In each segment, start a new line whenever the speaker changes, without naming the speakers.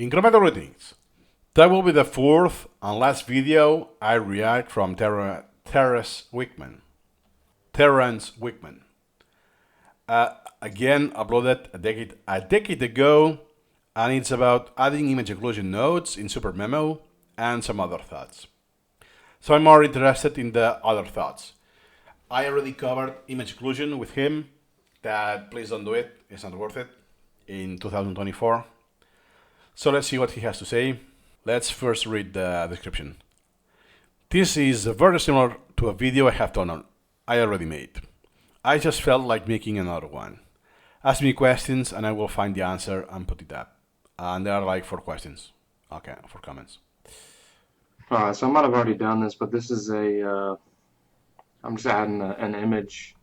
Incremental readings. That will be the fourth and last video I react from Terrance Wickman. Again, uploaded a decade ago, and it's about adding image occlusion nodes in Supermemo and some other thoughts. So I'm more interested in the other thoughts. I already covered image occlusion with him, that please don't do it, it's not worth it, in 2024. So let's see what he has to say. Let's first read the description. This is very similar to a video I already made. I just felt like making another one. Ask me questions and I will find the answer and put it up. And there are like 4 questions. Okay, 4 comments.
Alright, so I might have already done this, but this is I'm just adding an image.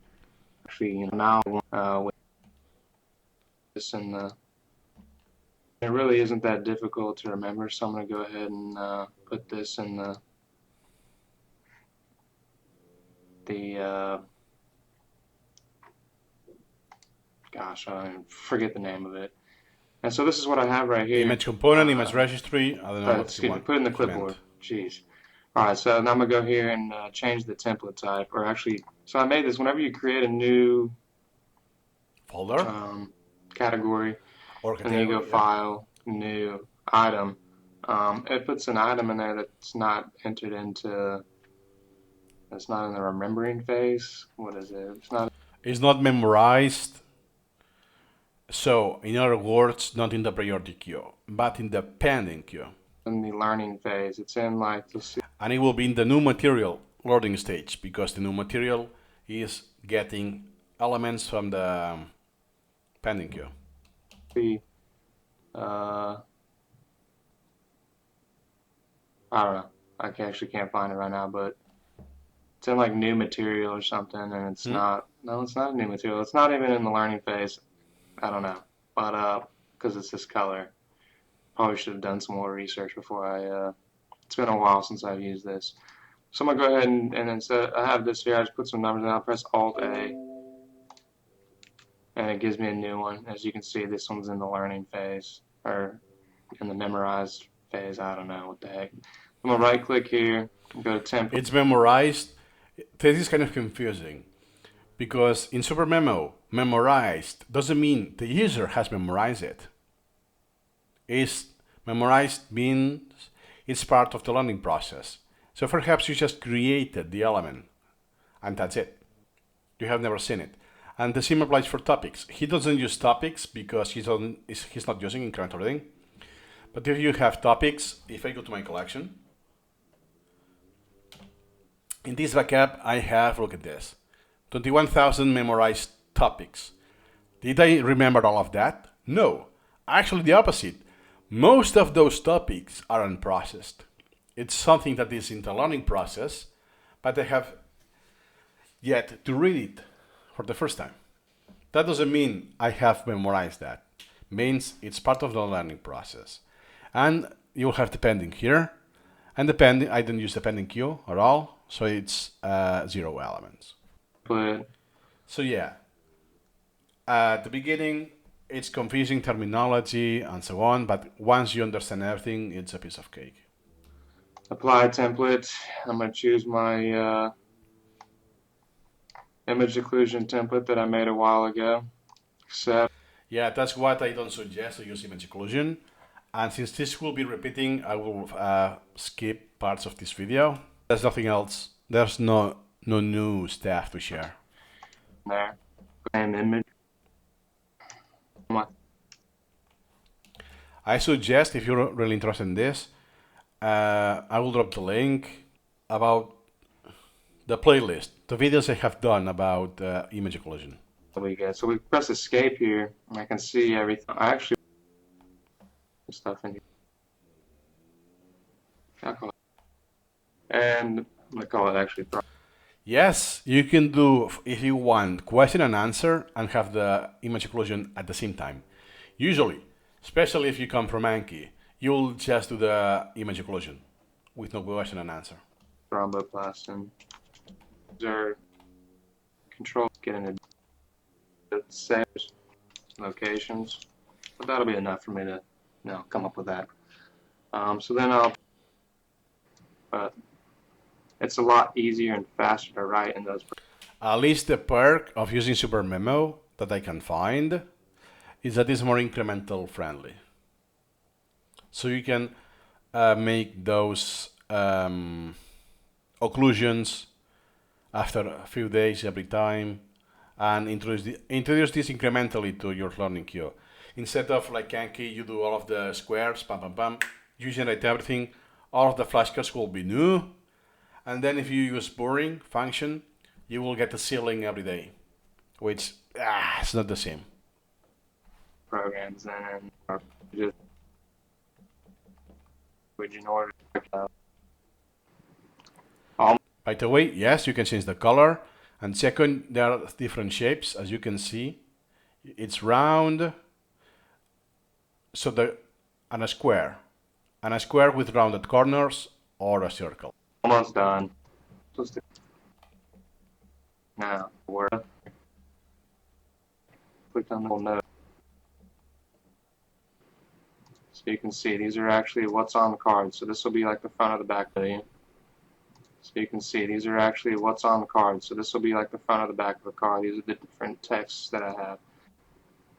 Actually, now with this and it really isn't that difficult to remember, so I'm going to go ahead and put this in gosh, I forget the name of it. And so this is what I have right here.
Image component, image registry, I don't know what you want.
Put it in the clipboard. Jeez. Alright, so now I'm going to go here and change the template type, or actually, so I made this, whenever you create a new
folder,
category,
or
and then you go File, New, Item, it puts an item in there that's not entered into, it's not in the remembering phase. What is it?
It's not memorized. So, in other words, not in the priority queue, but in the pending queue.
In the learning phase, it's in like the...
And it will be in the new material loading stage, because the new material is getting elements from the pending queue.
I don't know. I actually can't find it right now, but it's in like new material or something, and it's not. No, it's not a new material. It's not even in the learning phase. I don't know, but because it's this color, probably should have done some more research before I. It's been a while since I've used this, so I'm gonna go ahead and instead I have this here. I just put some numbers in. I'll press Alt A, and it gives me a new one. As you can see, this one's in the learning phase or in the memorized phase. I don't know what the heck. I'm gonna right click here and go to template.
It's memorized. This is kind of confusing, because in Supermemo, memorized doesn't mean the user has memorized it. It's memorized means it's part of the learning process. So perhaps you just created the element, and that's it. You have never seen it. And the same applies for topics. He doesn't use topics because he's not using incremental reading. But if you have topics, if I go to my collection, in this backup I have, look at this, 21,000 memorized topics. Did I remember all of that? No. Actually the opposite. Most of those topics are unprocessed. It's something that is in the learning process, but I have yet to read it for the first time. That doesn't mean I have memorized that. It means it's part of the learning process. And you'll have the pending here. And the pending, I don't use the pending queue at all, so it's 0 elements. So yeah, at the beginning, it's confusing terminology and so on, but once you understand everything, it's a piece of cake.
Apply template. I'm going to choose my image occlusion template that I made a while ago. Accept.
Yeah, that's what I don't suggest to use image occlusion. And since this will be repeating, I will skip parts of this video. There's nothing else. There's no new stuff to share.
There. And image.
I suggest, if you're really interested in this, I will drop the link about the playlist, the videos I have done about image occlusion.
So we press escape here, and I can see everything. I actually stuff in here. And I'm going to call it actually.
Yes, you can do, if you want, question and answer and have the image occlusion at the same time. Usually, especially if you come from Anki, you'll just do the image occlusion with no question and answer.
Thromboplastin. These are control, get into saves, locations. But that'll be enough for me to come up with that. So then I'll, but it's a lot easier and faster to write in those.
At least the perk of using Supermemo that I can find is that it's more incremental friendly. So you can make those occlusions after a few days every time and introduce this incrementally to your learning queue. Instead of like Anki, you do all of the squares, pam pam pam, you generate everything, all of the flashcards will be new, and then if you use boring function, you will get the ceiling every day, which it's not the same.
Programs and or just in order
By the way, yes, you can change the color, and second, there are different shapes, as you can see. It's round, so and a square with rounded corners, or a circle.
almost done. Now, word. Click on the little note. So you can see these are actually what's on the card. So this will be like the front of the back of the. So you can see these are actually what's on the card. So this will be like the front of the back of the card. These are the different texts that I have.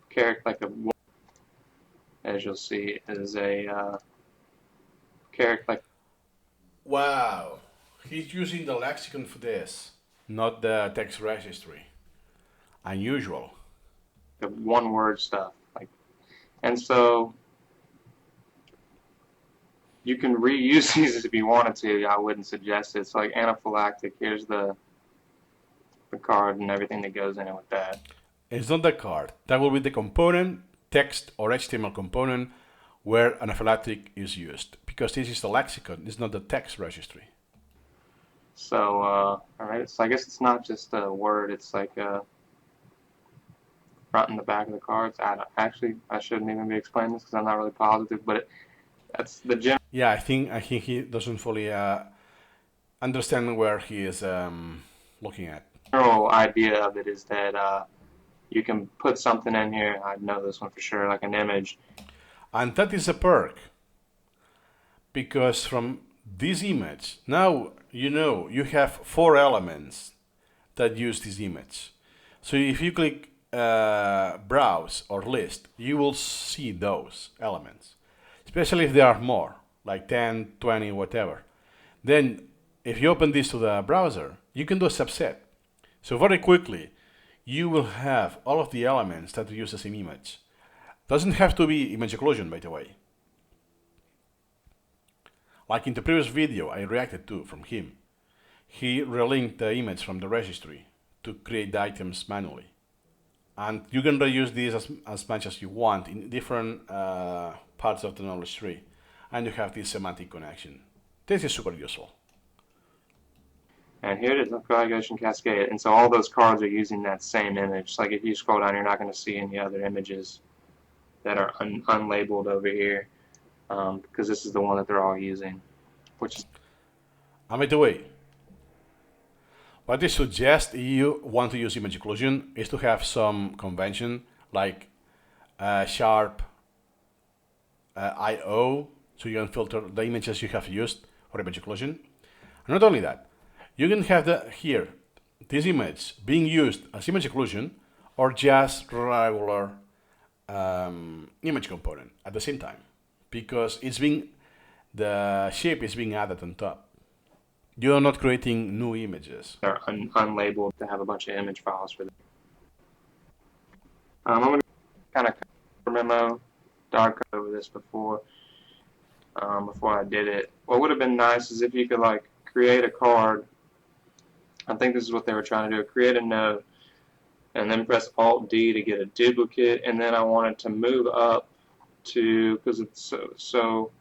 Character like a, as you'll see, is a character like.
Wow, he's using the lexicon for this, not the text registry. Unusual.
The one word stuff, like, and so you can reuse these if you wanted to. I wouldn't suggest it. It's like anaphylactic. Here's the card and everything that goes in it with that.
It's not the card. That will be the component, text or HTML component, where anaphylactic is used. Because this is the lexicon, it's not the text registry.
So, all right. So I guess it's not just a word. It's like front and the back of the cards. I shouldn't even be explaining this because I'm not really positive, but that's the general.
Yeah, I think he doesn't fully understand where he is looking at.
General idea of it is that you can put something in here. I know this one for sure, like an image.
And that is a perk. Because from this image, now you have 4 elements that use this image. So if you click browse or list, you will see those elements. Especially if there are more, like 10, 20, whatever. Then if you open this to the browser, you can do a subset. So very quickly, you will have all of the elements that use the same image. Doesn't have to be image occlusion, by the way. Like in the previous video I reacted to from him, he relinked the image from the registry to create the items manually. And you can reuse this as much as you want in different parts of the knowledge tree. And you have this semantic connection. This is super useful.
And here it is, Occlusion Cascade. And so all those cards are using that same image. Like if you scroll down, you're not going to see any other images that are unlabeled over here. Because this is the one that they're all using. Which is.
And by the way, what they suggest if you want to use image occlusion is to have some convention like sharp IO, so you can filter the images you have used for image occlusion. And not only that, you can have this image being used as image occlusion or just regular image component at the same time, because the shape is being added on top. You are not creating new images.
They're unlabeled to have a bunch of image files for them. I'm going to kind of memo dark over this before I did it. What would have been nice is if you could like create a card. I think this is what they were trying to do. Create a node and then press Alt D to get a duplicate, and then I wanted to move up to, because it's so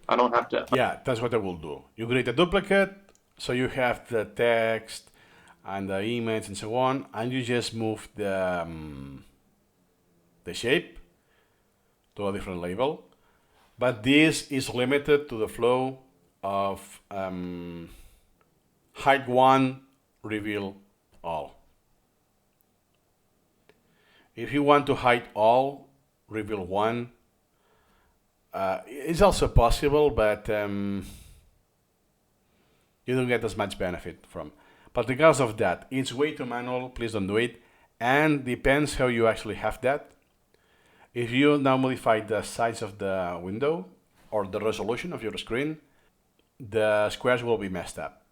I don't have to.
Yeah, that's what I will do. You create a duplicate, so you have the text and the image and so on, and you just move the shape to a different label. But this is limited to the flow of hide one, reveal all. If you want to hide all, reveal one, It's also possible, but you don't get as much benefit from. But because of that, it's way too manual. Please don't do it. And depends how you actually have that. If you now modify the size of the window or the resolution of your screen, the squares will be messed up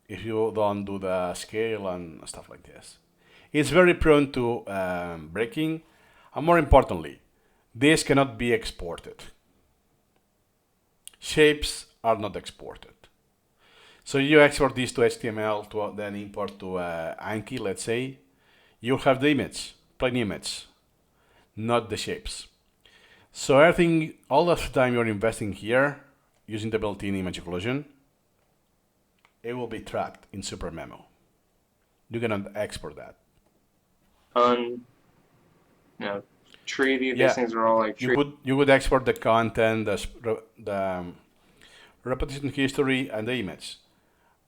if you don't do the scale and stuff like this. It's very prone to breaking, and more importantly, this cannot be exported. Shapes are not exported. So you export this to HTML to then import to Anki, let's say. You'll have the image, plain image, not the shapes. So everything, all of the time you're investing here, using the built-in image occlusion, it will be tracked in Supermemo. You cannot export that.
Tree, these things are all like tree.
You would export the content, the repetition history, and the image.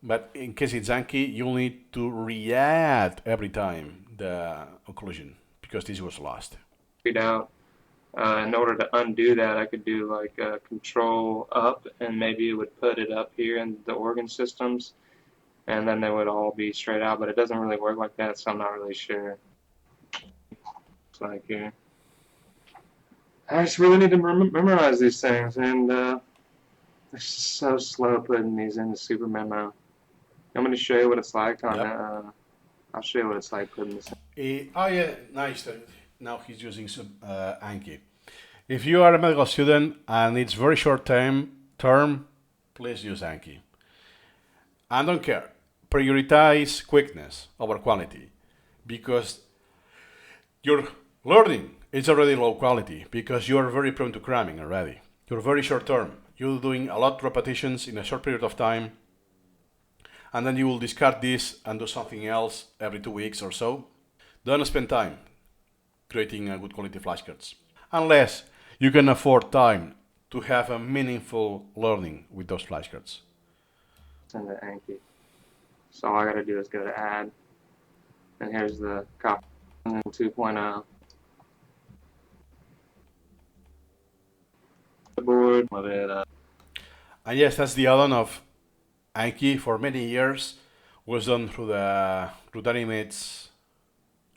But in case it's Anki, you'll need to re-add every time the occlusion because this was lost.
Out. In order to undo that, I could do like control up, and maybe it would put it up here in the organ systems, and then they would all be straight out. But it doesn't really work like that, so I'm not really sure. It's like here. I just really need to memorize these things, and it's just so slow putting these into Supermemo. I'm going to show you what it's like on I'll show you what it's like putting this in.
Oh yeah, nice. Now he's using Anki. If you are a medical student and it's very short term, please use Anki. And don't care. Prioritize quickness over quality because your learning is already low quality because you are very prone to cramming already. You're very short term. You're doing a lot of repetitions in a short period of time, and then you will discard this and do something else every 2 weeks or so. Don't spend time creating good quality flashcards unless you can afford time to have a meaningful learning with those flashcards.
Send the Anki. So all I gotta do is go to add, and here's the copy 2.0. The board of it.
And yes, that's the add-on of Anki. For many years was done through the Image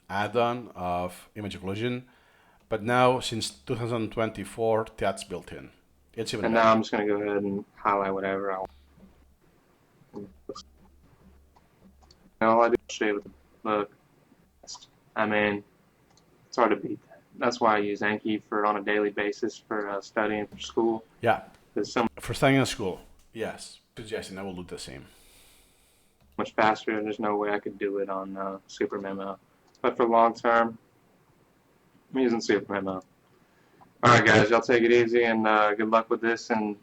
add-on of image occlusion, but now since 2024 that's built in. It's even.
And now I'm just gonna go ahead and highlight whatever I want. All I do is shade with the book. I mean, it's hard to beat that. That's why I use Anki for on a daily basis for studying for school.
Yeah. For studying in school, yes. Suggesting I will do the same.
Much faster, and there's no way I could do it on Supermemo. But for long term, I'm using Supermemo. All right, guys, y'all take it easy, and good luck with this. And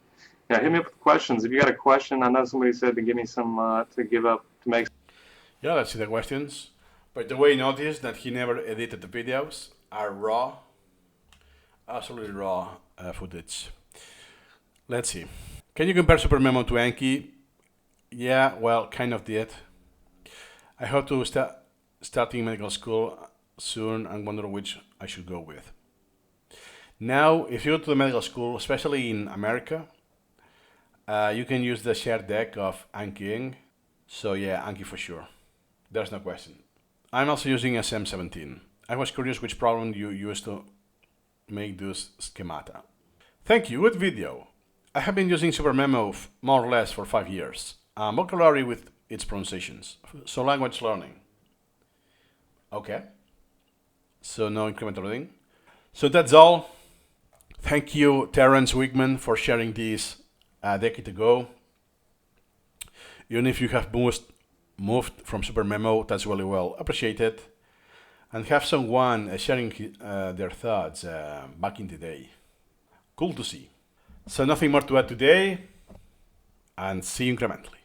hit me up with questions. If you got a question, I know somebody said to give me some to make.
Yeah, let's see the questions. By the way, notice that he never edited the videos. Are raw, absolutely raw footage. Let's see. Can you compare Supermemo to Anki? Yeah, well, kind of did. I hope to starting medical school soon and wonder which I should go with. Now, if you go to the medical school, especially in America, you can use the shared deck of Anki. So yeah, Anki for sure. There's no question. I'm also using SM17. I was curious which problem you used to make those schemata. Thank you, good video. I have been using Supermemo more or less for 5 years. I'm vocabulary with its pronunciations, so language learning. Okay. So no incremental reading. So that's all. Thank you, Terrance Wickman, for sharing this a decade ago. Even if you have moved from Supermemo, that's really well appreciated. And have someone sharing their thoughts back in the day. Cool to see. So nothing more to add today, and see you incrementally.